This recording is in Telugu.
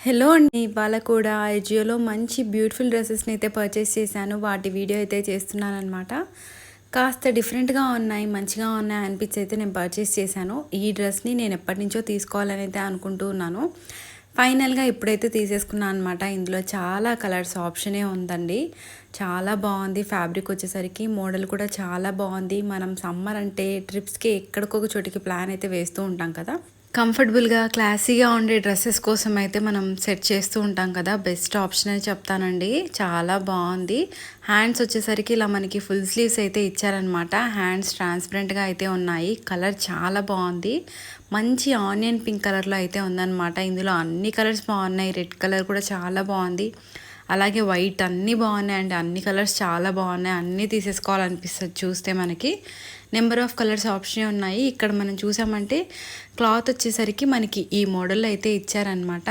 హలో అండి. ఇవాళ కూడా అజియోలో మంచి బ్యూటిఫుల్ డ్రెస్సెస్ని అయితే పర్చేస్ చేశాను. వాటి వీడియో అయితే చేస్తున్నానన్నమాట. కాస్త డిఫరెంట్గా ఉన్నాయి, మంచిగా ఉన్నాయి అనిపించి అయితే నేను పర్చేస్ చేశాను. ఈ డ్రెస్ని నేను ఎప్పటి నుంచో తీసుకోవాలని అయితే అనుకుంటూ ఉన్నాను. ఫైనల్గా ఇప్పుడైతే తీసేసుకున్నాను అనమాట. ఇందులో చాలా కలర్స్ ఆప్షనే ఉందండి. చాలా బాగుంది. ఫ్యాబ్రిక్ వచ్చేసరికి మోడల్ కూడా చాలా బాగుంది. మనం సమ్మర్ అంటే ట్రిప్స్కి ఎక్కడికొక చోటికి ప్లాన్ అయితే వేస్తూ ఉంటాం కదా. కంఫర్టబుల్గా క్లాసీగా ఉండే డ్రెస్సెస్ కోసం అయితే మనం సెట్ చేస్తూ ఉంటాం కదా. బెస్ట్ ఆప్షన్ అని చెప్తానండి. చాలా బాగుంది. హ్యాండ్స్ వచ్చేసరికి ఇలా మనకి ఫుల్ స్లీవ్స్ అయితే ఇచ్చారనమాట. హ్యాండ్స్ ట్రాన్స్పరెంట్గా అయితే ఉన్నాయి. కలర్ చాలా బాగుంది. మంచి ఆనియన్ పింక్ కలర్లో అయితే ఉందన్నమాట. ఇందులో అన్ని కలర్స్ బాగున్నాయి. రెడ్ కలర్ కూడా చాలా బాగుంది. అలాగే వైట్ అన్నీ బాగున్నాయండి. అన్ని కలర్స్ చాలా బాగున్నాయి. అన్నీ తీసేసుకోవాలనిపిస్తుంది చూస్తే మనకి. నెంబర్ ఆఫ్ కలర్స్ ఆప్షన్ ఉన్నాయి. ఇక్కడ మనం చూసామంటే క్లాత్ వచ్చేసరికి మనకి ఈ మోడల్ అయితే ఇచ్చారనమాట.